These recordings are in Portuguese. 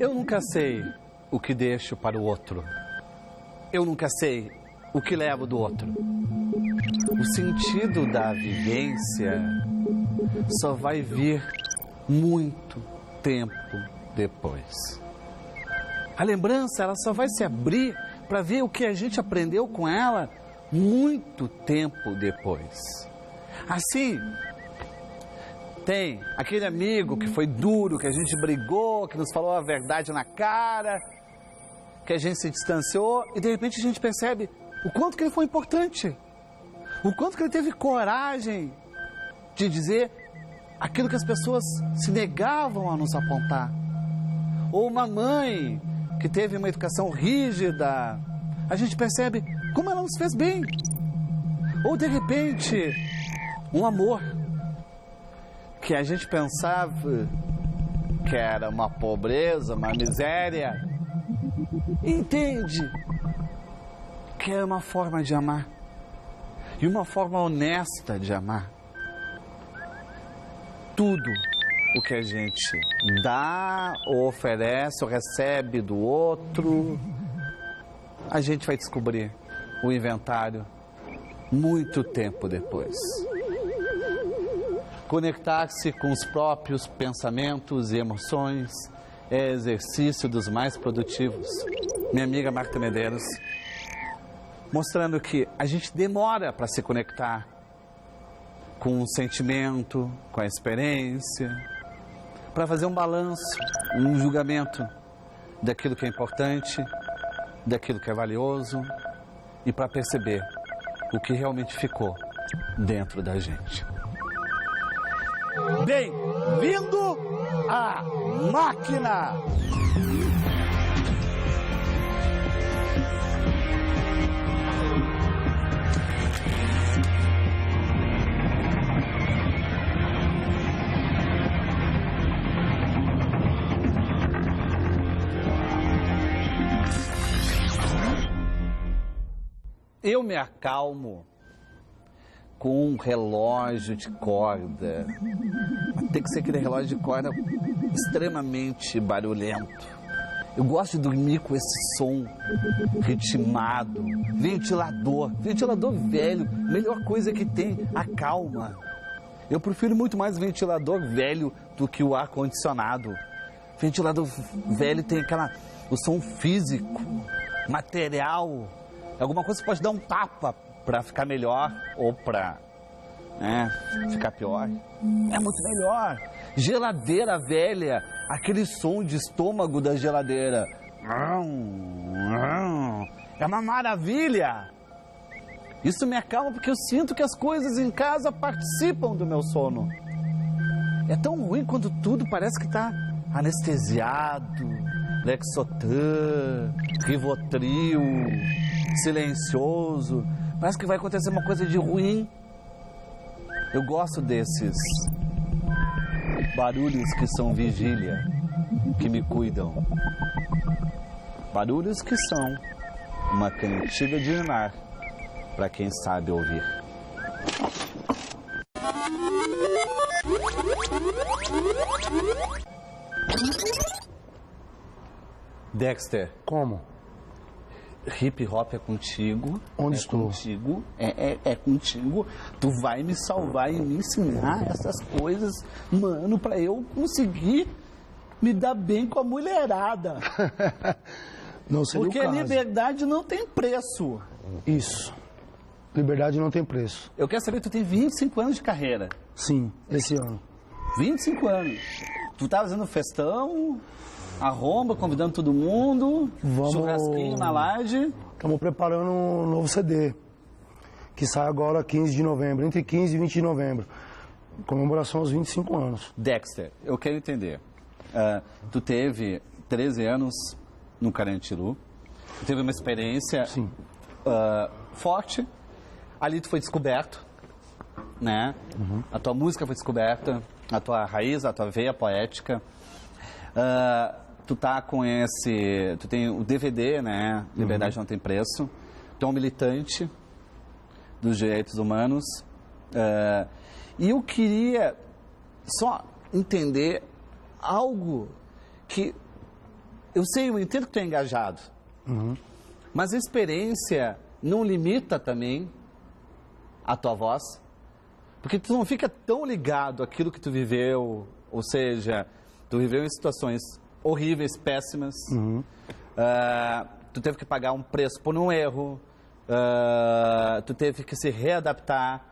Eu nunca sei o que deixo para o outro. Eu nunca sei o que levo do outro. O sentido da vivência só vai vir muito tempo depois. A lembrança, ela só vai se abrir para ver o que a gente aprendeu com ela muito tempo depois. Assim, tem aquele amigo que foi duro, que a gente brigou, que nos falou a verdade na cara, que a gente se distanciou e de repente a gente percebe o quanto que ele foi importante, o quanto que ele teve coragem de dizer aquilo que as pessoas se negavam a nos apontar. Ou uma mãe que teve uma educação rígida, a gente percebe como ela nos fez bem. Ou de repente, um amor que a gente pensava que era uma pobreza, uma miséria, entende que é uma forma de amar e uma forma honesta de amar. Tudo o que a gente dá, ou oferece, ou recebe do outro, a gente vai descobrir o inventário muito tempo depois. Conectar-se com os próprios pensamentos e emoções é exercício dos mais produtivos. Minha amiga Marta Medeiros, mostrando que a gente demora para se conectar com o sentimento, com a experiência, para fazer um balanço, um julgamento daquilo que é importante, daquilo que é valioso e para perceber o que realmente ficou dentro da gente. Bem-vindo à máquina! Eu me acalmo com um relógio de corda. Tem que ser aquele relógio de corda extremamente barulhento. Eu gosto de dormir com esse som ritmado. Ventilador velho, melhor coisa que tem, acalma. Eu prefiro muito mais ventilador velho do que o ar-condicionado. Ventilador velho tem o som físico, material. Alguma coisa que pode dar um tapa para ficar melhor ou para ficar pior. É muito melhor. Geladeira velha, aquele som de estômago da geladeira. É uma maravilha. Isso me acalma porque eu sinto que as coisas em casa participam do meu sono. É tão ruim quando tudo parece que está anestesiado, Lexotan, Rivotril, silencioso. Parece que vai acontecer uma coisa de ruim. Eu gosto desses barulhos que são vigília, que me cuidam. Barulhos que são uma cantiga de ninar para quem sabe ouvir. Dexter. Como? Hip hop é contigo. Onde estou? Contigo, é contigo. Tu vai me salvar e me ensinar essas coisas, mano, pra eu conseguir me dar bem com a mulherada. Não seria porque o caso. liberdade não tem preço. Isso. Liberdade não tem preço. Eu quero saber, tu tem 25 anos de carreira. Sim, esse ano. 25 anos. Tu tá fazendo festão, arromba, convidando todo mundo, churrasquinho na laje. Estamos preparando um novo CD, que sai agora 15 de novembro, entre 15 e 20 de novembro. Comemoração aos 25 anos. Dexter, eu quero entender. Tu teve 13 anos no Carandiru, tu teve uma experiência forte, ali tu foi descoberto, né? Uhum. A tua música foi descoberta, a tua raiz, a tua veia poética. Tu tá com tu tem o DVD, né? Liberdade não tem preço. Tu é um militante dos direitos humanos. E eu queria só entender algo que eu sei, eu entendo que tu é engajado. Mas a experiência não limita também a tua voz? Porque tu não fica tão ligado àquilo que tu viveu, ou seja, tu viveu em situações horríveis, péssimas, tu teve que pagar um preço por um erro, tu teve que se readaptar.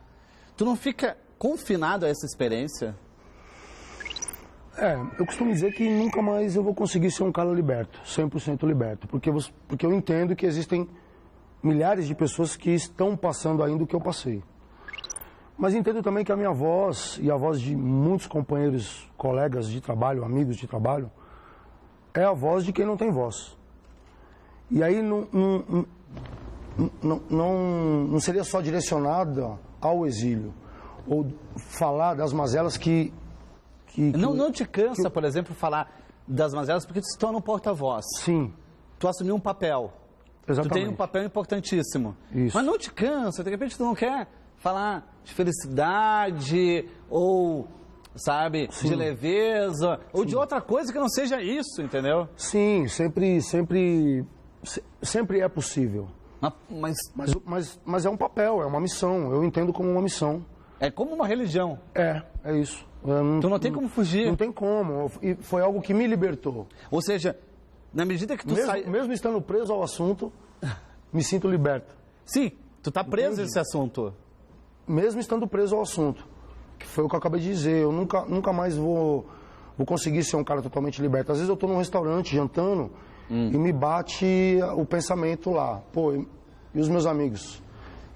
Tu não fica confinado a essa experiência? Eu costumo dizer que nunca mais eu vou conseguir ser um cara liberto, 100% liberto, porque eu entendo que existem milhares de pessoas que estão passando ainda o que eu passei. Mas entendo também que a minha voz e a voz de muitos companheiros, colegas de trabalho, amigos de trabalho, é a voz de quem não tem voz. E aí não seria só direcionada ao exílio, ou falar das mazelas que não te cansa, por exemplo, falar das mazelas, porque tu se torna um porta-voz. Sim. Tu assumiu um papel. Exatamente. Tu tem um papel importantíssimo. Isso. Mas não te cansa, de repente tu não quer falar de felicidade, ou, sabe, Sim. de leveza, ou de outra coisa que não seja isso, entendeu? Sim, sempre é possível. Mas é um papel, é uma missão. Eu entendo como uma missão. É como uma religião. É isso. Tu não tem como fugir. Não tem como. E foi algo que me libertou. Ou seja, na medida que tu Mesmo estando preso ao assunto, me sinto liberto. Sim, tu tá preso a esse assunto. Mesmo estando preso ao assunto. Que foi o que eu acabei de dizer. Eu nunca mais vou conseguir ser um cara totalmente liberto. Às vezes eu tô num restaurante jantando e me bate o pensamento lá. Pô, e os meus amigos?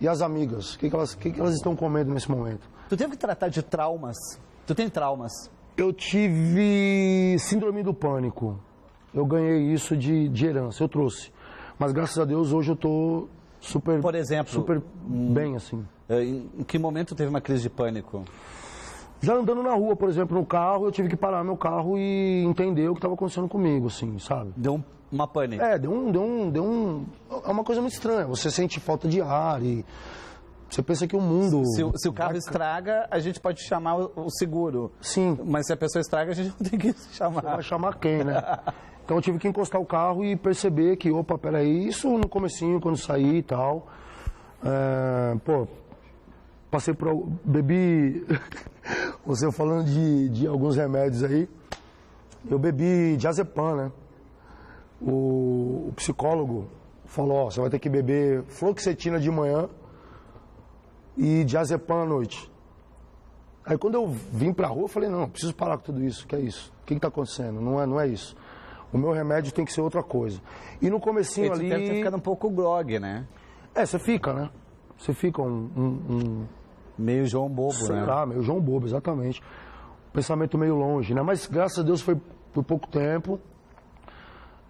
E as amigas? O que elas estão comendo nesse momento? Tu teve que tratar de traumas. Tu tem traumas? Eu tive síndrome do pânico. Eu ganhei isso de herança, eu trouxe. Mas graças a Deus hoje eu tô super, por exemplo, super bem, assim. Em que momento teve uma crise de pânico? Já andando na rua, por exemplo, no carro, eu tive que parar meu carro e entender o que estava acontecendo comigo, assim, sabe? Deu uma pânico? É uma coisa muito estranha. Você sente falta de ar e você pensa que o mundo... Se o carro estraga, a gente pode chamar o seguro. Sim. Mas se a pessoa estraga, a gente não tem que chamar. Você vai chamar quem, né? Então eu tive que encostar o carro e perceber que, opa, peraí, isso no comecinho, quando saí e tal. Bebi, você falando de alguns remédios aí, eu bebi diazepam, né? O psicólogo falou, você vai ter que beber fluoxetina de manhã e diazepam à noite. Aí quando eu vim pra rua, eu falei, não, preciso parar com tudo isso, que é isso? O que tá acontecendo? Não é isso. O meu remédio tem que ser outra coisa. E no comecinho ali... Você deve ter ficado um pouco grog, né? Você fica, né? Você fica meio João Bobo, né? Meio João Bobo, exatamente. Pensamento meio longe, né? Mas graças a Deus foi por pouco tempo.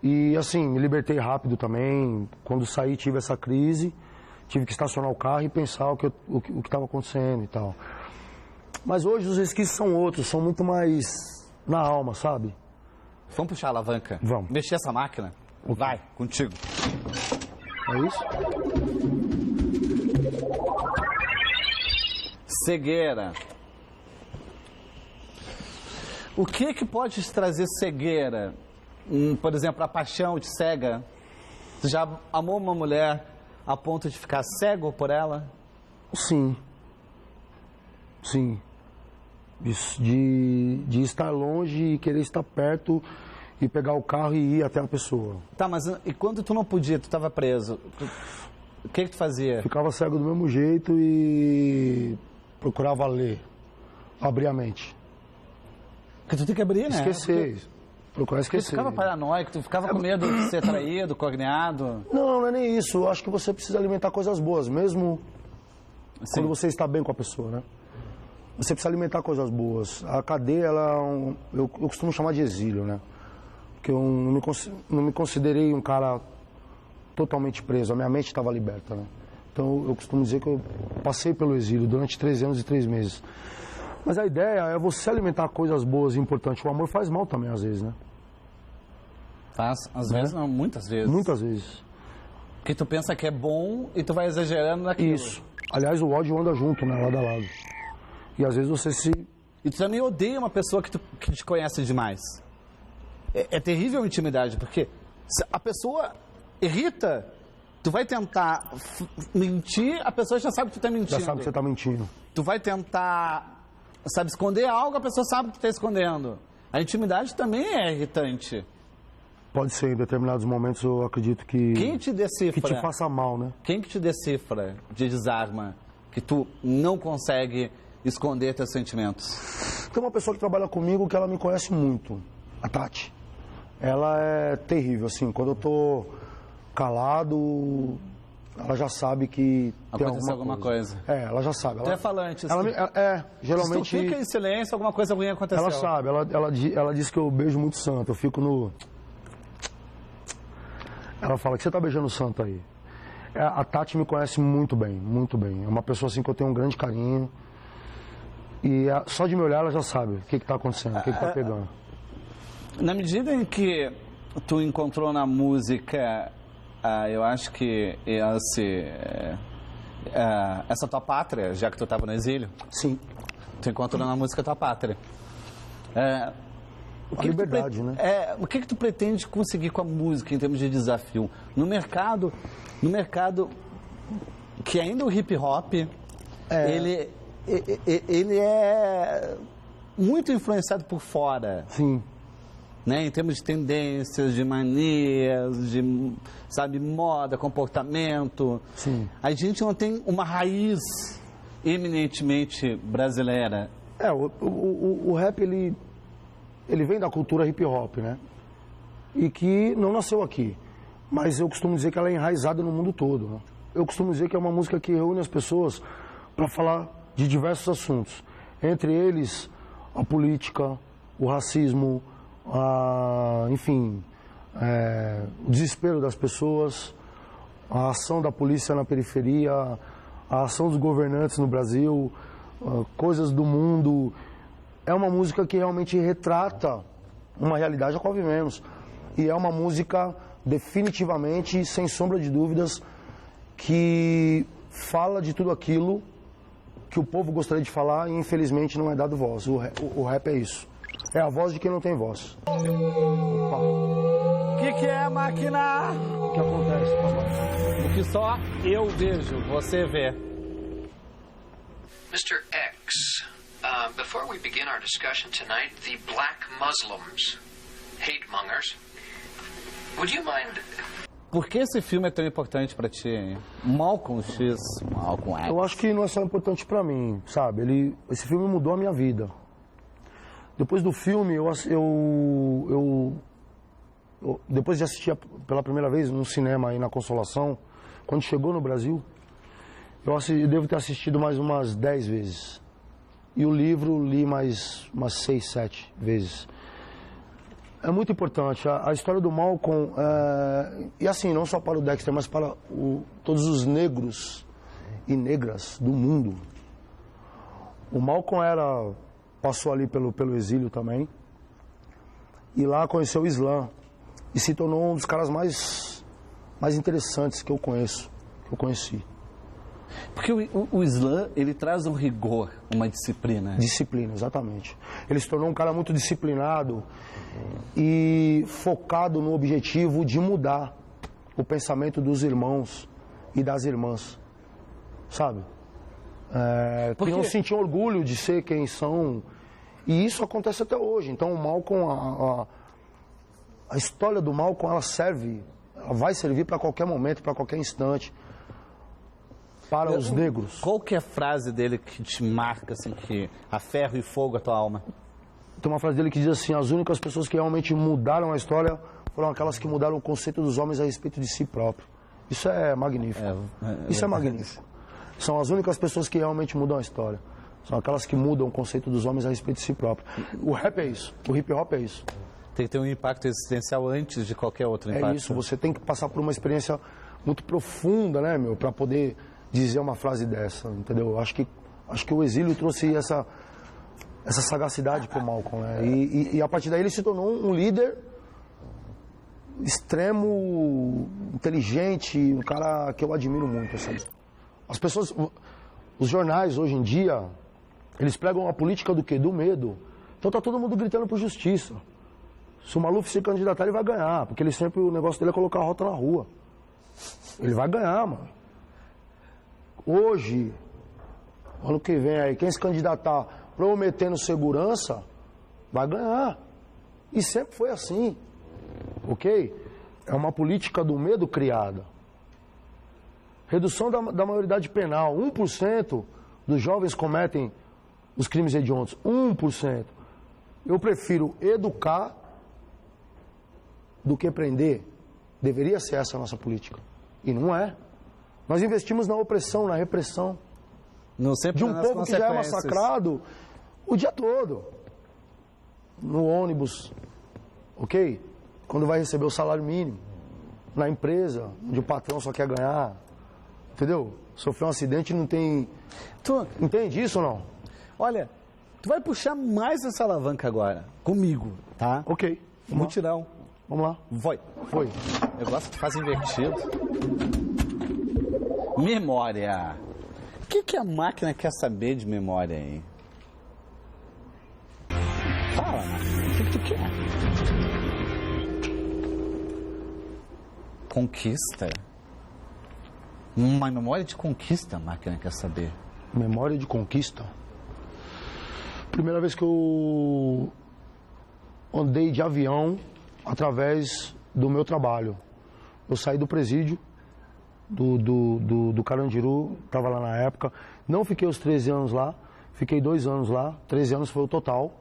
E assim, me libertei rápido também. Quando saí, tive essa crise. Tive que estacionar o carro e pensar o que estava acontecendo e tal. Mas hoje os resquícios são outros, são muito mais na alma, sabe? Vamos puxar a alavanca? Vamos. Mexer essa máquina? Okay. Vai, contigo. É isso? Cegueira. O que pode te trazer cegueira? Por exemplo, a paixão te cega? Você já amou uma mulher a ponto de ficar cego por ela? Sim. Sim. De estar longe e querer estar perto e pegar o carro e ir até a pessoa. Tá, mas e quando tu não podia, tu estava preso, o que tu fazia? Ficava cego do mesmo jeito e procurava ler, abrir a mente. Porque tu tem que abrir, né? Esquecer. Procurar esquecer. Tu ficava paranoico, tu ficava com medo de ser traído, cogneado? Não é nem isso. Eu acho que você precisa alimentar coisas boas, mesmo quando você está bem com a pessoa, né? Você precisa alimentar coisas boas. A cadeia, eu costumo chamar de exílio, né? Porque eu não me considerei um cara totalmente preso. A minha mente estava liberta, né? Então eu costumo dizer que eu passei pelo exílio durante 13 anos e 3 meses. Mas a ideia é você alimentar coisas boas e importantes. O amor faz mal também, às vezes, né? Faz, às vezes não, muitas vezes. Muitas vezes. Porque tu pensa que é bom e tu vai exagerando naquilo. Isso. Aliás, o ódio anda junto, né? Lado a lado. E às vezes você se... E tu também odeia uma pessoa que te conhece demais. é terrível a intimidade, porque se a pessoa irrita, tu vai tentar mentir, a pessoa já sabe que tu tá mentindo. Já sabe que você tá mentindo. Tu vai tentar, sabe, esconder algo, a pessoa sabe que tu tá escondendo. A intimidade também é irritante. Pode ser, em determinados momentos eu acredito que... Quem te decifra? Que te faça mal, né? Quem que te decifra, te desarma, que tu não consegue esconder teus sentimentos? Tem uma pessoa que trabalha comigo que ela me conhece muito, a Tati. Ela é terrível, assim, quando eu tô calado, ela já sabe que tem alguma coisa. É, ela já sabe. Tu é falante, assim. Geralmente... Se tu fica em silêncio, alguma coisa ruim aconteceu. Ela sabe, ela diz que eu beijo muito santo, eu fico no... Ela fala que você tá beijando o santo aí. A Tati me conhece muito bem, muito bem. É uma pessoa assim que eu tenho um grande carinho. E só de me olhar ela já sabe o que tá acontecendo, o que tá pegando. Na medida em que tu encontrou na música, eu acho que essa tua pátria, já que tu estava no exílio. Sim. Tu encontrou na música tua pátria. A liberdade, né? O que tu pretende conseguir com a música em termos de desafio? No mercado que ainda o hip hop, ele é muito influenciado por fora. Sim. Né? Em termos de tendências, de manias, de, sabe, moda, comportamento. Sim. A gente não tem uma raiz eminentemente brasileira. O rap, ele vem da cultura hip hop, né? E que não nasceu aqui. Mas eu costumo dizer que ela é enraizada no mundo todo, né? Eu costumo dizer que é uma música que reúne as pessoas para falar de diversos assuntos. Entre eles, a política, o racismo, enfim, o desespero das pessoas, a ação da polícia na periferia, a ação dos governantes no Brasil, coisas do mundo. É uma música que realmente retrata uma realidade a qual vivemos. E é uma música definitivamente, sem sombra de dúvidas, que fala de tudo aquilo que o povo gostaria de falar e infelizmente não é dado voz. O rap é isso. É a voz de quem não tem voz. O que é, máquina? O que acontece? O que só eu vejo, você vê. Mr. X, before we begin our discussion tonight, the black Muslims, hate-mongers, would you mind... Por que esse filme é tão importante pra ti? Malcolm X, Malcolm X. Eu acho que não é só importante pra mim, sabe? Esse filme mudou a minha vida. Depois do filme, depois de assistir pela primeira vez no cinema aí na Consolação, quando chegou no Brasil, eu devo ter assistido mais umas 10 vezes. E o livro li mais umas 6, 7 vezes. É muito importante. A história do Malcolm, e assim, não só para o Dexter, mas para todos os negros e negras do mundo. O Malcolm passou ali pelo exílio também. E lá conheceu o Islã. E se tornou um dos caras mais interessantes que eu conheci. Porque o Islã, ele traz um rigor, uma disciplina. Disciplina, exatamente. Ele se tornou um cara muito disciplinado e focado no objetivo de mudar o pensamento dos irmãos e das irmãs, sabe? Que não sentiam orgulho de ser quem são. E isso acontece até hoje. Então o Malcolm, a história do Malcolm, ela vai servir para qualquer momento, para qualquer instante. Para os negros. Qual que é a frase dele que te marca, assim, que a ferro e fogo a tua alma? Tem uma frase dele que diz assim: as únicas pessoas que realmente mudaram a história foram aquelas que mudaram o conceito dos homens a respeito de si próprio. Isso é magnífico. Isso é magnífico. São as únicas pessoas que realmente mudam a história. São aquelas que mudam o conceito dos homens a respeito de si próprio. O rap é isso. O hip hop é isso. Tem que ter um impacto existencial antes de qualquer outro impacto. É isso. Você tem que passar por uma experiência muito profunda, né, meu, para poder dizer uma frase dessa, entendeu? Acho que o exílio trouxe essa sagacidade pro Malcolm, né? E a partir daí ele se tornou um líder extremo, inteligente, um cara que eu admiro muito, assim. As pessoas, os jornais hoje em dia, eles pregam a política do quê? Do medo. Então tá todo mundo gritando por justiça. Se o Maluf se candidatar, ele vai ganhar, porque ele sempre, o negócio dele é colocar a rota na rua. Ele vai ganhar, mano. Hoje, ano que vem aí, quem se candidatar prometendo segurança, vai ganhar. E sempre foi assim, ok? É uma política do medo criada. Redução da maioridade penal, 1% dos jovens cometem os crimes hediondos, 1%. Eu prefiro educar do que prender. Deveria ser essa a nossa política. E não é. Nós investimos na opressão, na repressão. Não sempre de um povo que já é massacrado o dia todo. No ônibus, ok? Quando vai receber o salário mínimo. Na empresa, onde o patrão só quer ganhar. Entendeu? Sofreu um acidente e não tem... Tu entende isso ou não? Olha, tu vai puxar mais essa alavanca agora, comigo, tá? Ok. Mutirão. Vamos lá. Foi. Eu gosto que faz invertido. Memória. O que a máquina quer saber de memória aí? Fala, o que tu quer? Conquista. Uma memória de conquista a máquina quer saber. Memória de conquista? Primeira vez que eu andei de avião através do meu trabalho. Eu saí do presídio do Carandiru, estava lá na época. Não fiquei os 13 anos lá, fiquei 2 anos lá. 13 anos foi o total.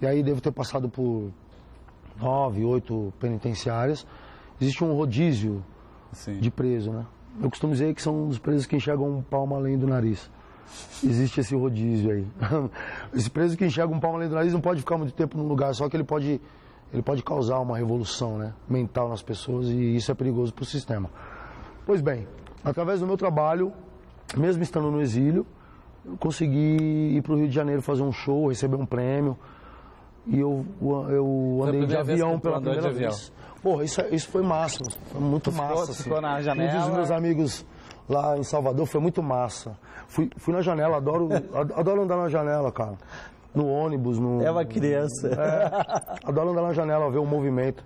E aí devo ter passado por 9, 8 penitenciárias. Existe um rodízio de preso, né? Eu costumo dizer que são os presos que enxergam um palmo além do nariz. Existe esse rodízio aí. Esse preso que enxerga um palmo além do nariz não pode ficar muito tempo num lugar, só que ele pode causar uma revolução, né, mental nas pessoas, e isso é perigoso para o sistema. Pois bem, através do meu trabalho, mesmo estando no exílio, eu consegui ir para o Rio de Janeiro fazer um show, receber um prêmio, e eu andei de avião pela primeira vez. Porra, isso foi massa, foi muito massa. Ficou na janela? Um dos meus amigos lá em Salvador, foi muito massa. Fui na janela, adoro andar na janela, cara. No ônibus, no... É uma criança. Adoro andar na janela, ver o movimento,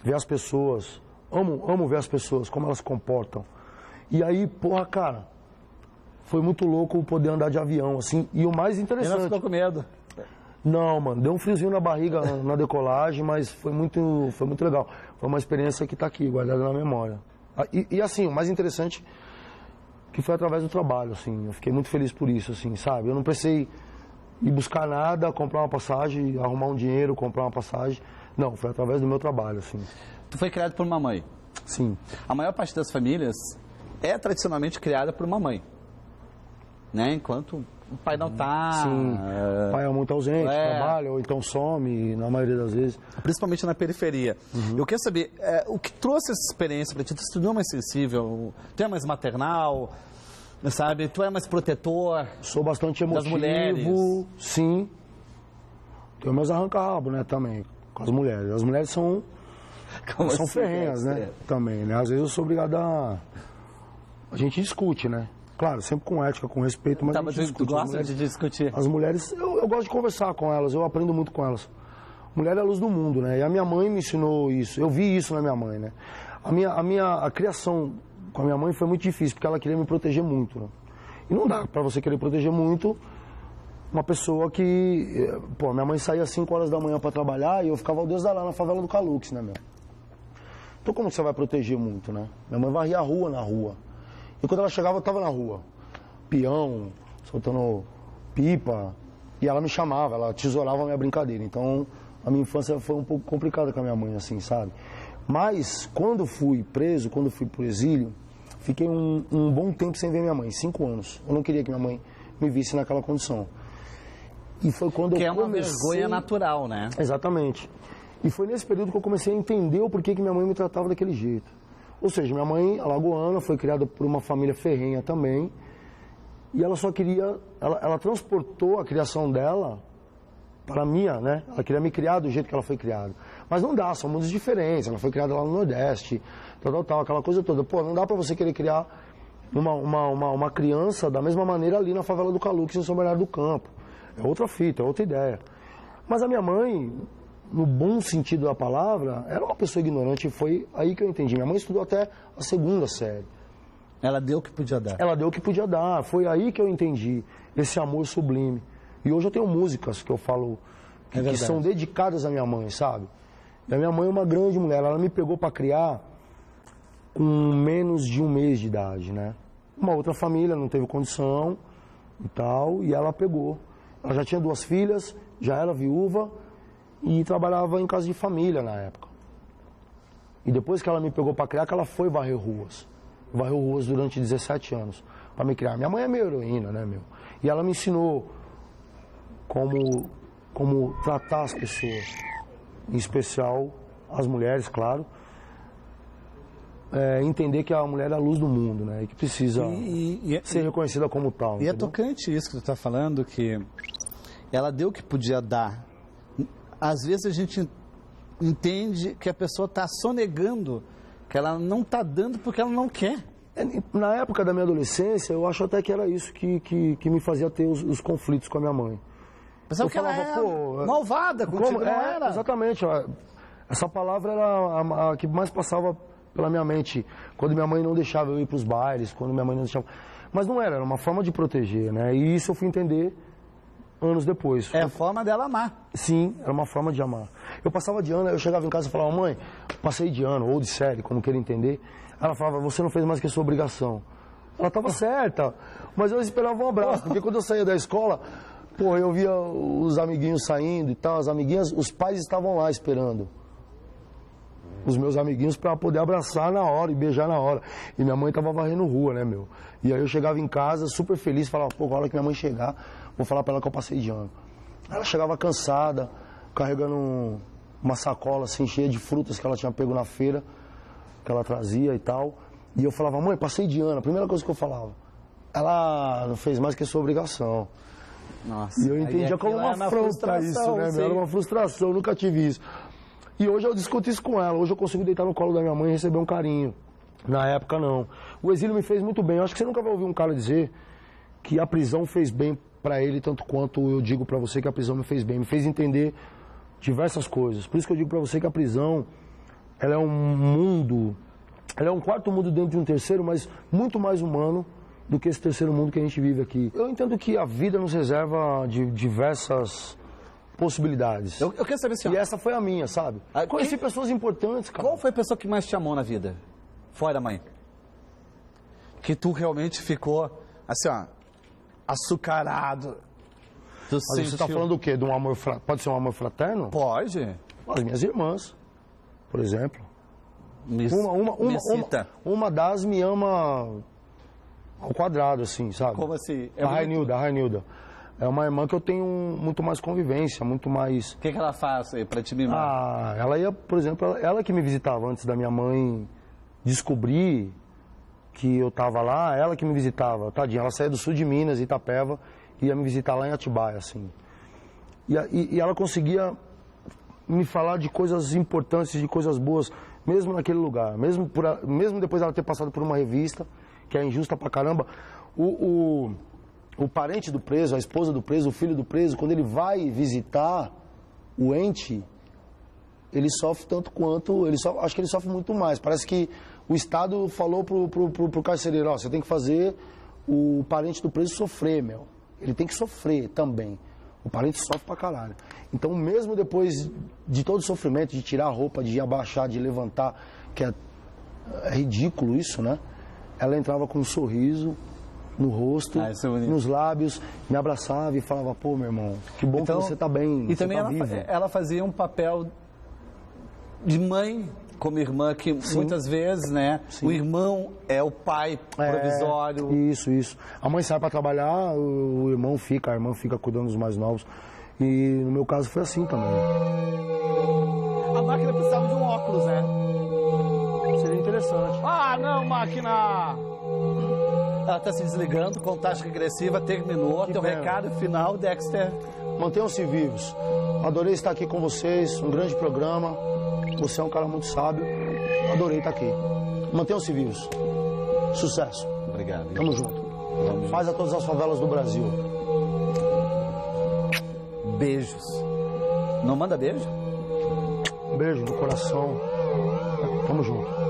ver as pessoas. Amo ver as pessoas, como elas se comportam. E aí, porra, cara, foi muito louco poder andar de avião, assim. E o mais interessante... E não ficou com medo? Não, mano, deu um friozinho na barriga na decolagem, mas foi muito legal. Foi uma experiência que tá aqui, guardada na memória. E assim, o mais interessante que foi através do trabalho, assim. Eu fiquei muito feliz por isso, assim, sabe? Eu não precisei ir buscar nada, comprar uma passagem, arrumar um dinheiro, comprar uma passagem. Não, foi através do meu trabalho, assim. Tu foi criado por uma mãe? Sim. A maior parte das famílias é tradicionalmente criada por uma mãe, né? Enquanto o pai não tá... Sim, o pai é muito ausente, trabalha, ou então some, na maioria das vezes. Principalmente na periferia. Eu quero saber, o que trouxe essa experiência para ti? Tu estudou mais sensível, tu é mais maternal, sabe? Tu é mais protetor? Sou bastante emotivo. Das mulheres? Sim. Tenho meus arranca-rabo, né, também, com as mulheres. As mulheres são ferrenhas, né, também, né? Às vezes eu sou obrigado a gente discute, né? Claro, sempre com ética, com respeito, mas a gente discute. Tu gosta de discutir? As mulheres, eu gosto de conversar com elas, eu aprendo muito com elas. Mulher é a luz do mundo, né? E a minha mãe me ensinou isso, eu vi isso na minha mãe, né? A criação com a minha mãe foi muito difícil, porque ela queria me proteger muito, né? E não dá pra você querer proteger muito uma pessoa que... Pô, minha mãe saía às 5 horas da manhã pra trabalhar e eu ficava ao Deus da lá na favela do Calux, né, meu? Então como você vai proteger muito, né? Minha mãe varria a rua na rua. E quando ela chegava, eu estava na rua, peão, soltando pipa, e ela me chamava, ela tesourava a minha brincadeira. Então, a minha infância foi um pouco complicada com a minha mãe, assim, sabe? Mas, quando fui preso, quando fui pro exílio, fiquei um bom tempo sem ver minha mãe, 5 anos. Eu não queria que minha mãe me visse naquela condição. E foi quando eu comecei... Que é uma vergonha natural, né? Exatamente. E foi nesse período que eu comecei a entender o porquê que minha mãe me tratava daquele jeito. Ou seja, minha mãe, alagoana, foi criada por uma família ferrenha também, e ela só queria, ela transportou a criação dela para a minha, né? Ela queria me criar do jeito que ela foi criada. Mas não dá, são mundos diferentes, ela foi criada lá no Nordeste, tal, aquela coisa toda. Pô, não dá para você querer criar uma criança da mesma maneira ali na favela do Calux, em São Bernardo do Campo. É outra fita, é outra ideia. Mas a minha mãe no bom sentido da palavra, era uma pessoa ignorante. Foi aí que eu entendi. Minha mãe estudou até a 2ª série. Ela deu o que podia dar. Ela deu o que podia dar. Foi aí que eu entendi esse amor sublime. E hoje eu tenho músicas que eu falo que são dedicadas à minha mãe, sabe? E a minha mãe é uma grande mulher. Ela me pegou para criar com menos de 1 mês de idade, né? Uma outra família não teve condição e tal, e ela pegou. Ela já tinha 2 filhas, já era viúva e trabalhava em casa de família na época. E depois que ela me pegou para criar, que ela foi varrer ruas. Varreu ruas durante 17 anos para me criar. Minha mãe é meio heroína, né, meu? E ela me ensinou como tratar as pessoas, em especial as mulheres, claro. Entender que a mulher é a luz do mundo, né? E que precisa ser reconhecida como tal. E entendeu? é tocante isso que tu está falando, que ela deu o que podia dar. Às vezes a gente entende que a pessoa está sonegando, que ela não está dando porque ela não quer. Na época da minha adolescência, eu acho até que era isso que me fazia ter os conflitos com a minha mãe. Pensava que ela era malvada contigo, não era? Exatamente. Essa palavra era a que mais passava pela minha mente. Quando minha mãe não deixava eu ir para os bailes, quando minha mãe não deixava... Mas não era uma forma de proteger, né? E isso eu fui entender anos depois. É a forma dela amar. Sim, era uma forma de amar. Eu passava de ano, eu chegava em casa e falava, mãe, passei de ano, ou de série, como queira entender. Ela falava, você não fez mais que a sua obrigação. Ela estava certa, mas eu esperava um abraço, porque quando eu saía da escola, pô, eu via os amiguinhos saindo e tal, as amiguinhas, os pais estavam lá esperando os meus amiguinhos para poder abraçar na hora e beijar na hora. E minha mãe estava varrendo rua, né, meu? E aí eu chegava em casa super feliz, falava, pô, a hora que minha mãe chegar, vou falar para ela que eu passei de ano. Ela chegava cansada, carregando uma sacola assim, cheia de frutas que ela tinha pego na feira, que ela trazia e tal. E eu falava, mãe, passei de ano. A primeira coisa que eu falava, ela não fez mais que a sua obrigação. Nossa, e eu entendia como uma afronta isso, né, meu? Era uma frustração, eu nunca tive isso. E hoje eu discuto isso com ela. Hoje eu consigo deitar no colo da minha mãe e receber um carinho. Na época, não. O exílio me fez muito bem. Eu acho que você nunca vai ouvir um cara dizer que a prisão fez bem para ele, tanto quanto eu digo para você que a prisão me fez bem. Me fez entender diversas coisas. Por isso que eu digo para você que a prisão, ela é um mundo, ela é um quarto mundo dentro de um terceiro, mas muito mais humano do que esse terceiro mundo que a gente vive aqui. Eu entendo que a vida nos reserva de diversas possibilidades. Eu quero saber assim, e essa foi a minha, sabe? Conheci pessoas importantes, cara. Qual foi a pessoa que mais te amou na vida? Fora a mãe. Que tu realmente ficou, assim, ó, açucarado. Mas você tá falando do quê? De um amor pode ser um amor fraterno? Pode. As minhas irmãs, por exemplo. Me cita. Uma das me ama ao quadrado, assim, sabe? Como assim? A Rainilda. É uma irmã que eu tenho muito mais convivência, muito mais... O que ela faz aí pra te mimar? Ela ia, por exemplo, ela que me visitava antes da minha mãe descobrir que eu tava lá, ela que me visitava. Tadinha, ela saía do sul de Minas, Itapeva, e ia me visitar lá em Atibaia, assim. E ela conseguia me falar de coisas importantes, de coisas boas, mesmo naquele lugar. Mesmo depois dela ter passado por uma revista, que é injusta pra caramba, o parente do preso, a esposa do preso, o filho do preso, quando ele vai visitar o ente, ele sofre tanto quanto... acho que ele sofre muito mais. Parece que o Estado falou pro carcereiro, ó, você tem que fazer o parente do preso sofrer, meu. Ele tem que sofrer também. O parente sofre pra caralho. Então, mesmo depois de todo o sofrimento, de tirar a roupa, de abaixar, de levantar, que é ridículo isso, né? Ela entrava com um sorriso no rosto, nos lábios, me abraçava e falava, pô, meu irmão, que bom que você tá bem, e também ela fazia um papel de mãe como irmã, que muitas vezes, né, o irmão é o pai provisório. Isso. A mãe sai para trabalhar, a irmã fica cuidando dos mais novos. E no meu caso foi assim também. A máquina precisava de um óculos, né? Seria interessante. Ah, não, máquina! Ela está se desligando, contagem regressiva terminou. Teu recado final, Dexter. Mantenham-se vivos. Adorei estar aqui com vocês, um grande programa. Você é um cara muito sábio. Adorei estar aqui. Mantenham-se vivos. Sucesso. Obrigado. Tamo junto. Paz a todas as favelas do Brasil. Beijos. Não manda beijo? Beijo no coração. Tamo junto.